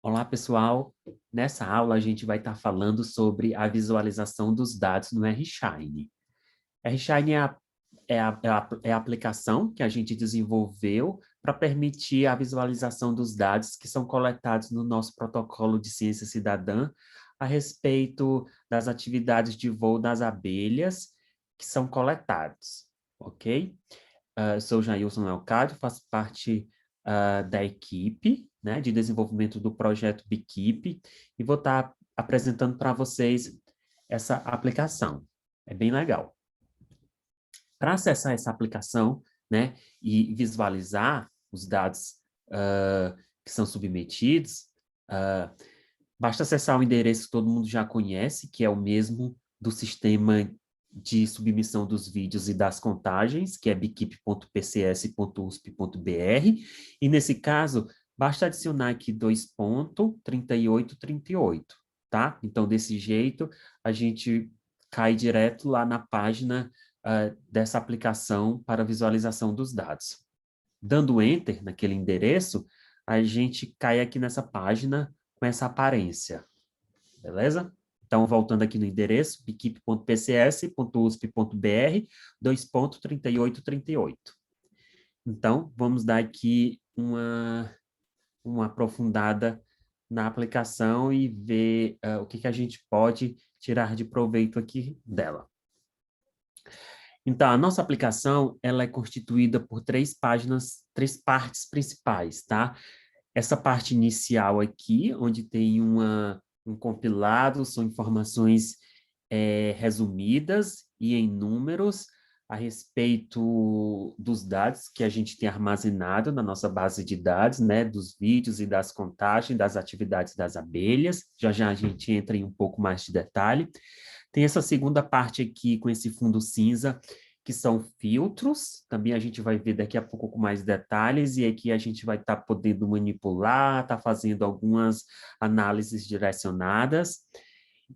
Olá, pessoal. Nessa aula, a gente vai estar falando sobre a visualização dos dados no RShine. RShine é a aplicação que a gente desenvolveu para permitir a visualização dos dados que são coletados no nosso protocolo de ciência cidadã a respeito das atividades de voo das abelhas que são coletados, ok? Eu sou o Jailson Leocádio, faço parte da equipe, né, de desenvolvimento do projeto Beekeep e vou estar apresentando para vocês essa aplicação. É bem legal. Para acessar essa aplicação, né, e visualizar os dados que são submetidos, uh, basta acessar o endereço que todo mundo já conhece, que é o mesmo do sistema de submissão dos vídeos e das contagens, que é biquip.pcs.usp.br, e nesse caso, basta adicionar aqui 2.3838, tá? Então, desse jeito, a gente cai direto lá na página dessa aplicação para visualização dos dados. Dando Enter naquele endereço, a gente cai aqui nessa página com essa aparência, beleza? Então, voltando aqui no endereço, biquip.pcs.usp.br, 2.3838. Então, vamos dar aqui uma aprofundada na aplicação e ver o que a gente pode tirar de proveito aqui dela. Então, a nossa aplicação, ela é constituída por três partes principais, tá? Essa parte inicial aqui, onde tem um compilado, são informações resumidas e em números a respeito dos dados que a gente tem armazenado na nossa base de dados, né, dos vídeos e das contagens das atividades das abelhas. Já já a gente entra em um pouco mais de detalhe. Tem essa segunda parte aqui com esse fundo cinza, que são filtros, também a gente vai ver daqui a pouco com mais detalhes, e aqui a gente vai estar podendo manipular, tá fazendo algumas análises direcionadas.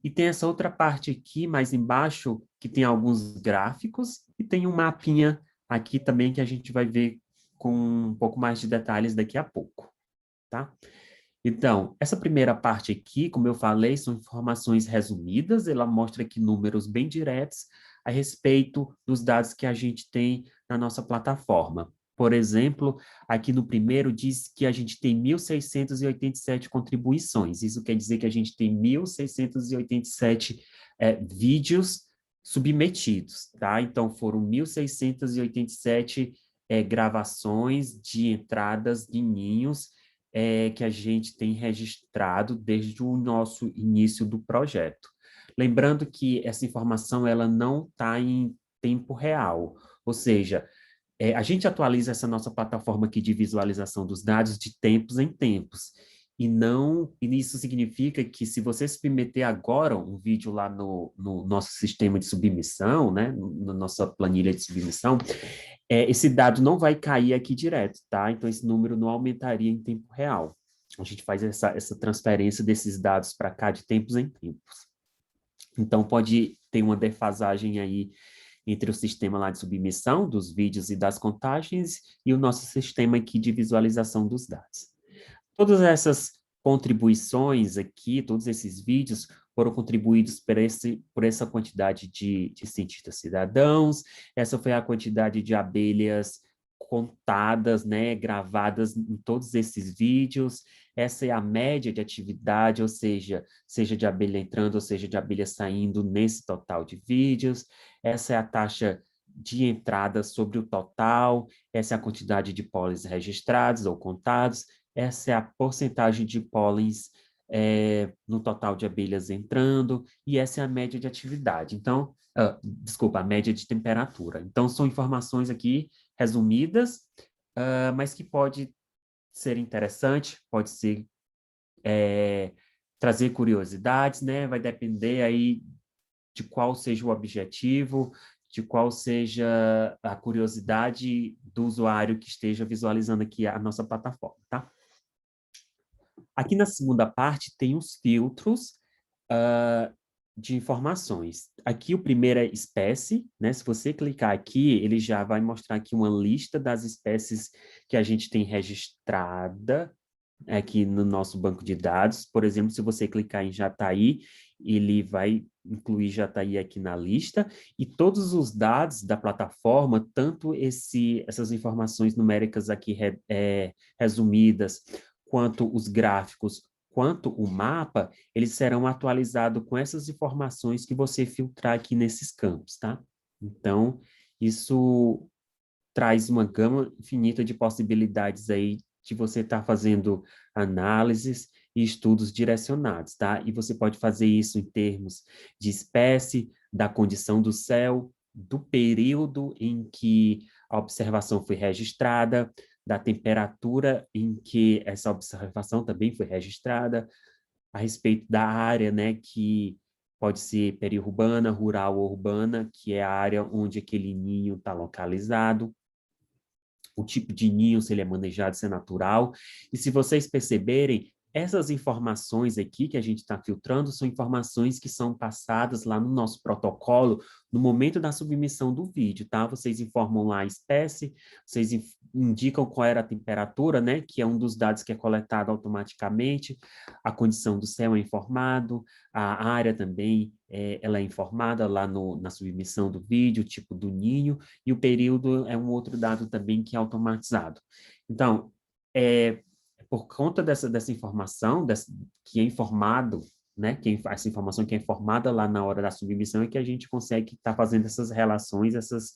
E tem essa outra parte aqui, mais embaixo, que tem alguns gráficos, e tem um mapinha aqui também que a gente vai ver com um pouco mais de detalhes daqui a pouco, tá? Então, essa primeira parte aqui, como eu falei, são informações resumidas, ela mostra aqui números bem diretos a respeito dos dados que a gente tem na nossa plataforma. Por exemplo, aqui no primeiro diz que a gente tem 1.687 contribuições. Isso quer dizer que a gente tem 1.687 vídeos submetidos, tá? Então, foram 1.687 gravações de entradas de ninhos que a gente tem registrado desde o nosso início do projeto. Lembrando que essa informação ela não está em tempo real, ou seja, a gente atualiza essa nossa plataforma aqui de visualização dos dados de tempos em tempos. E isso significa que se você submeter agora um vídeo lá no nosso sistema de submissão, né, na nossa planilha de submissão, esse dado não vai cair aqui direto, tá? Então, esse número não aumentaria em tempo real. A gente faz essa transferência desses dados para cá de tempos em tempos. Então, pode ter uma defasagem aí entre o sistema lá de submissão dos vídeos e das contagens e o nosso sistema aqui de visualização dos dados. Todas essas contribuições aqui, todos esses vídeos foram contribuídos por essa quantidade de cientistas cidadãos, essa foi a quantidade de abelhas contadas, né, gravadas em todos esses vídeos, essa é a média de atividade, ou seja de abelha entrando, ou seja de abelha saindo nesse total de vídeos, essa é a taxa de entrada sobre o total, essa é a quantidade de pólenes registrados ou contados, essa é a porcentagem de pólens no total de abelhas entrando, e essa é a média de atividade. Então, desculpa, a média de temperatura. Então, são informações aqui resumidas, mas que pode ser interessante, pode ser trazer curiosidades, né? Vai depender aí de qual seja o objetivo, de qual seja a curiosidade do usuário que esteja visualizando aqui a nossa plataforma, tá? Aqui na segunda parte tem os filtros de informações. Aqui o primeiro é espécie, né? Se você clicar aqui, ele já vai mostrar aqui uma lista das espécies que a gente tem registrada aqui no nosso banco de dados. Por exemplo, se você clicar em Jataí, ele vai incluir Jataí aqui na lista, e todos os dados da plataforma, tanto essas informações numéricas aqui resumidas, quanto os gráficos, quanto o mapa, eles serão atualizados com essas informações que você filtrar aqui nesses campos, tá? Então, isso traz uma gama infinita de possibilidades aí de você estar fazendo análises e estudos direcionados, tá? E você pode fazer isso em termos de espécie, da condição do céu, do período em que a observação foi registrada, da temperatura em que essa observação também foi registrada, a respeito da área, né, que pode ser periurbana, rural ou urbana, que é a área onde aquele ninho está localizado, o tipo de ninho, se ele é manejado, se é natural. E se vocês perceberem, essas informações aqui que a gente está filtrando são informações que são passadas lá no nosso protocolo no momento da submissão do vídeo, tá? Vocês informam lá a espécie, vocês indicam qual era a temperatura, né? Que é um dos dados que é coletado automaticamente, a condição do céu é informado, a área também ela é informada lá na submissão do vídeo, o tipo do ninho, e o período é um outro dado também que é automatizado. Então, por conta dessa informação, que é informado, né, essa informação que é informada lá na hora da submissão, é que a gente consegue estar fazendo essas relações, essas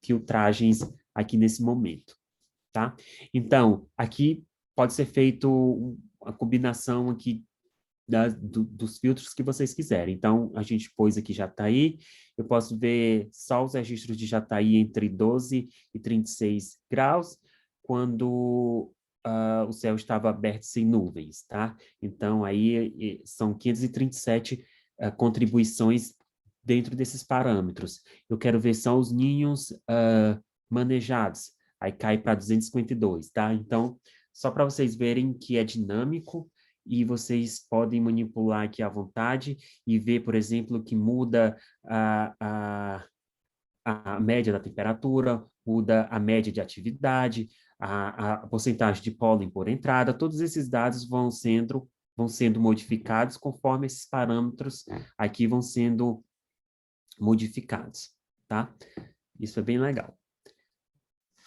filtragens aqui nesse momento, tá? Então, aqui pode ser feito a combinação aqui dos filtros que vocês quiserem. Então, a gente pôs aqui Jataí, eu posso ver só os registros de Jataí entre 12 e 36 graus, quando o céu estava aberto sem nuvens, tá? Então, aí são 537 contribuições dentro desses parâmetros. Eu quero ver só os ninhos manejados, aí cai para 252, tá? Então, só para vocês verem que é dinâmico, e vocês podem manipular aqui à vontade e ver, por exemplo, que muda a média da temperatura, muda a média de atividade, a porcentagem de pólen por entrada, todos esses dados vão sendo modificados conforme esses parâmetros aqui vão sendo modificados, tá? Isso é bem legal.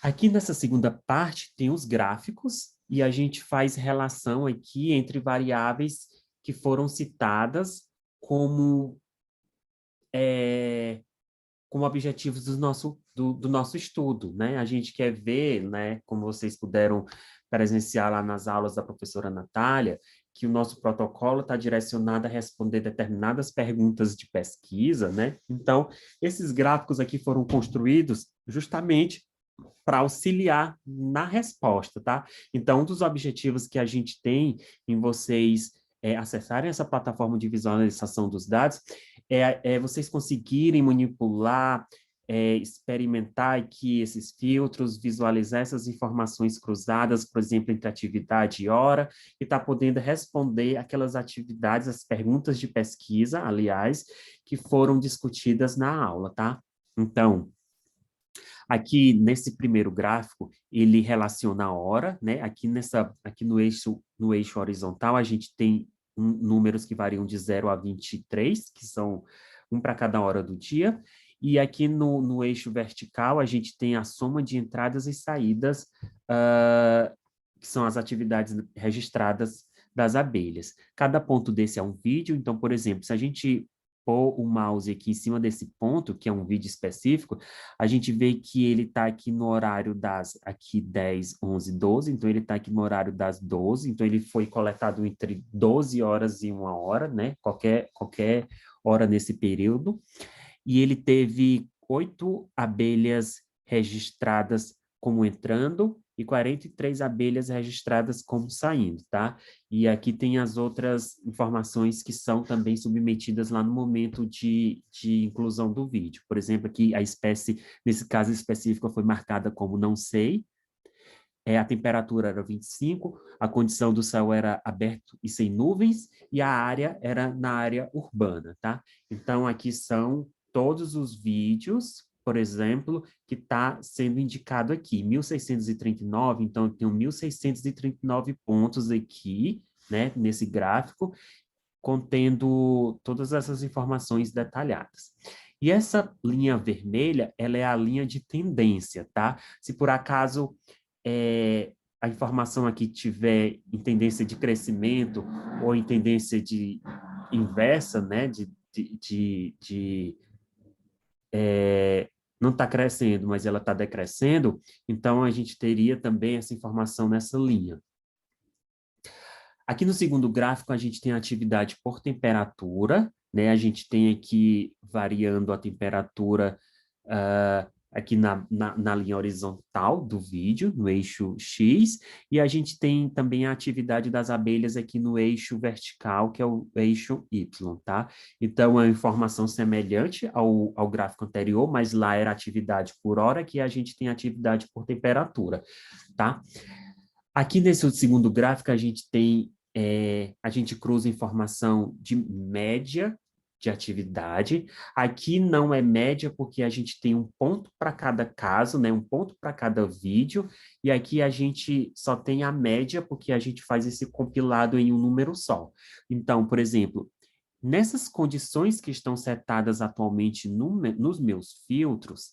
Aqui nessa segunda parte tem os gráficos e a gente faz relação aqui entre variáveis que foram citadas como, como objetivos do nosso estudo, né? A gente quer ver, né, como vocês puderam presenciar lá nas aulas da professora Natália, que o nosso protocolo está direcionado a responder determinadas perguntas de pesquisa, né? Então, esses gráficos aqui foram construídos justamente para auxiliar na resposta, tá? Então, um dos objetivos que a gente tem em vocês acessarem essa plataforma de visualização dos dados é vocês conseguirem manipular, experimentar aqui esses filtros, visualizar essas informações cruzadas, por exemplo, entre atividade e hora, e estar podendo responder aquelas atividades, as perguntas de pesquisa, aliás, que foram discutidas na aula, tá? Então, aqui nesse primeiro gráfico, ele relaciona a hora, né? Aqui no eixo horizontal, a gente tem números que variam de 0 a 23, que são um para cada hora do dia. E aqui no eixo vertical, a gente tem a soma de entradas e saídas, que são as atividades registradas das abelhas. Cada ponto desse é um vídeo, então, por exemplo, se a gente pôr o mouse aqui em cima desse ponto, que é um vídeo específico, a gente vê que ele está aqui no horário das aqui 10, 11, 12, então ele está aqui no horário das 12, então ele foi coletado entre 12 horas e 1 hora, né? Qualquer hora nesse período, e ele teve 8 abelhas registradas como entrando e 43 abelhas registradas como saindo, tá? E aqui tem as outras informações que são também submetidas lá no momento de inclusão do vídeo. Por exemplo, aqui a espécie, nesse caso específico, foi marcada como não sei, a temperatura era 25, a condição do céu era aberto e sem nuvens, e a área era na área urbana, tá? Então, aqui são todos os vídeos por exemplo, que está sendo indicado aqui, 1.639, então eu tenho 1.639 pontos aqui, né, nesse gráfico, contendo todas essas informações detalhadas. E essa linha vermelha, ela é a linha de tendência, tá? Se por acaso a informação aqui tiver em tendência de crescimento ou em tendência de inversa, né, não está crescendo, mas ela está decrescendo, então a gente teria também essa informação nessa linha. Aqui no segundo gráfico, a gente tem a atividade por temperatura, né? A gente tem aqui variando a temperatura aqui na linha horizontal do vídeo, no eixo X, e a gente tem também a atividade das abelhas aqui no eixo vertical, que é o eixo Y, tá? Então, é uma informação semelhante ao gráfico anterior, mas lá era atividade por hora, aqui a gente tem atividade por temperatura, tá? Aqui nesse segundo gráfico, a gente cruza informação de média de atividade. Aqui não é média porque a gente tem um ponto para cada caso, né? Um ponto para cada vídeo, e aqui a gente só tem a média porque a gente faz esse compilado em um número só. Então, por exemplo, nessas condições que estão setadas atualmente nos meus filtros,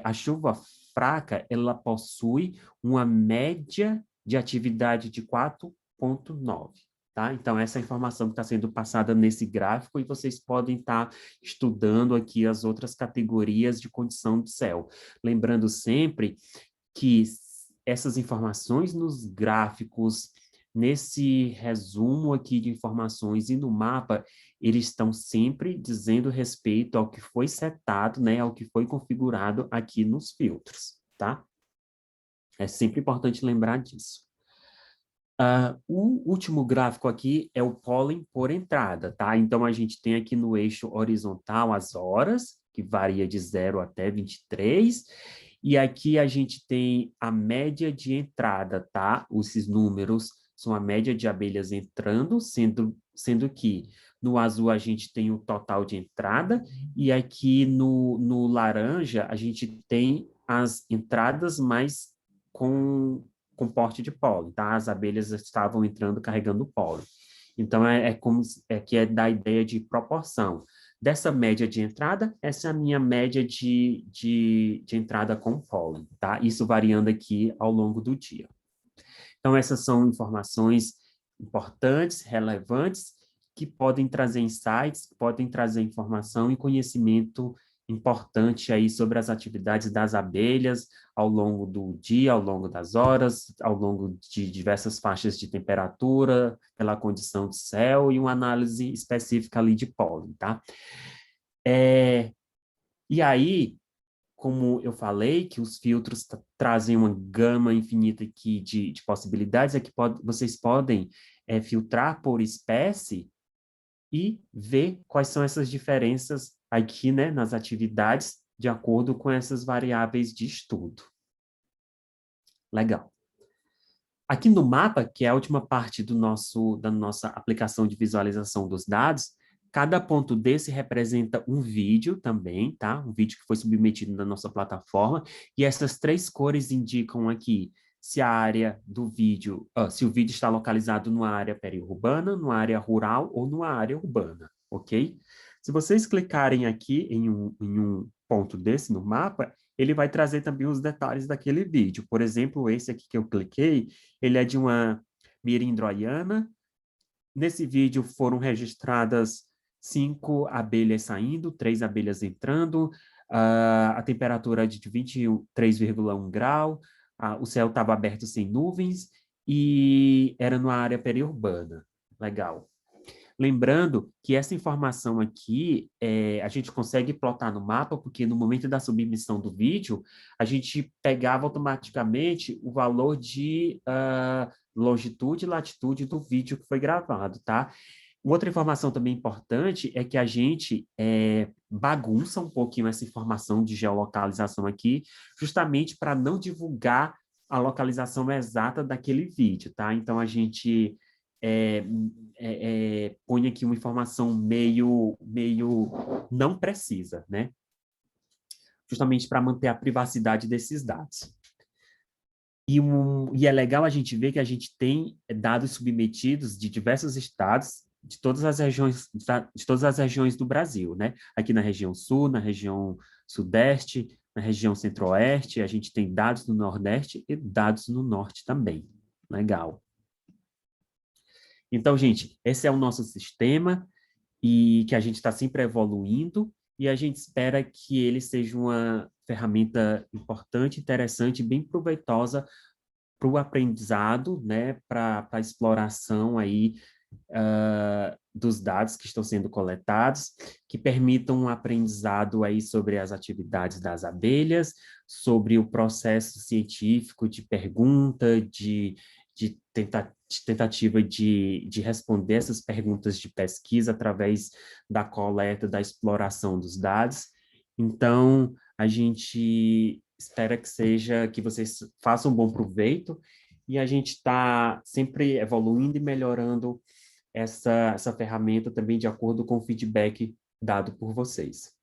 a chuva fraca, ela possui uma média de atividade de 4,9, tá? Então, essa é a informação que está sendo passada nesse gráfico e vocês podem estar estudando aqui as outras categorias de condição de céu. Lembrando sempre que essas informações nos gráficos, nesse resumo aqui de informações e no mapa, eles estão sempre dizendo respeito ao que foi setado, né, ao que foi configurado aqui nos filtros, tá? É sempre importante lembrar disso. O último gráfico aqui é o pólen por entrada, tá? Então, a gente tem aqui no eixo horizontal as horas, que varia de 0 até 23, e aqui a gente tem a média de entrada, tá? Esses números são a média de abelhas entrando, sendo que no azul a gente tem o total de entrada, e aqui no laranja a gente tem as entradas mais com porte de pólen, tá? As abelhas estavam entrando carregando pólen. Então, que é da ideia de proporção. Dessa média de entrada, essa é a minha média de entrada com pólen, tá? Isso variando aqui ao longo do dia. Então, essas são informações importantes, relevantes, que podem trazer insights, podem trazer informação e conhecimento importante aí sobre as atividades das abelhas ao longo do dia, ao longo das horas, ao longo de diversas faixas de temperatura, pela condição de céu e uma análise específica ali de pólen, tá? E aí, como eu falei, que os filtros trazem uma gama infinita aqui de possibilidades, é que vocês podem filtrar por espécie e ver quais são essas diferenças aqui, né, nas atividades, de acordo com essas variáveis de estudo. Legal. Aqui no mapa, que é a última parte da nossa aplicação de visualização dos dados, cada ponto desse representa um vídeo também, tá? Um vídeo que foi submetido na nossa plataforma, e essas três cores indicam aqui se a área do vídeo, se o vídeo está localizado numa área periurbana, numa área rural ou numa área urbana, ok? Se vocês clicarem aqui em um ponto desse no mapa, ele vai trazer também os detalhes daquele vídeo. Por exemplo, esse aqui que eu cliquei, ele é de uma mirindroiana. Nesse vídeo foram registradas 5 abelhas saindo, 3 abelhas entrando, a temperatura é de 23,1 grau, o céu estava aberto sem nuvens e era numa área periurbana. Legal. Lembrando que essa informação aqui, a gente consegue plotar no mapa, porque no momento da submissão do vídeo, a gente pegava automaticamente o valor de longitude e latitude do vídeo que foi gravado, tá? Outra informação também importante é que a gente bagunça um pouquinho essa informação de geolocalização aqui, justamente para não divulgar a localização exata daquele vídeo, tá? Então, a gente põe aqui uma informação meio não precisa, né? justamente para manter a privacidade desses dados. E é legal a gente ver que a gente tem dados submetidos de diversos estados, de todas as regiões do Brasil, né? Aqui na região sul, na região sudeste, na região centro-oeste, a gente tem dados no nordeste e dados no norte também. Legal. Então, gente, esse é o nosso sistema e que a gente está sempre evoluindo e a gente espera que ele seja uma ferramenta importante, interessante, bem proveitosa para o aprendizado, né, para a exploração aí dos dados que estão sendo coletados, que permitam um aprendizado aí sobre as atividades das abelhas, sobre o processo científico de pergunta, de tentativa de responder essas perguntas de pesquisa através da coleta, da exploração dos dados. Então, a gente espera que vocês façam um bom proveito e a gente está sempre evoluindo e melhorando essa ferramenta também de acordo com o feedback dado por vocês.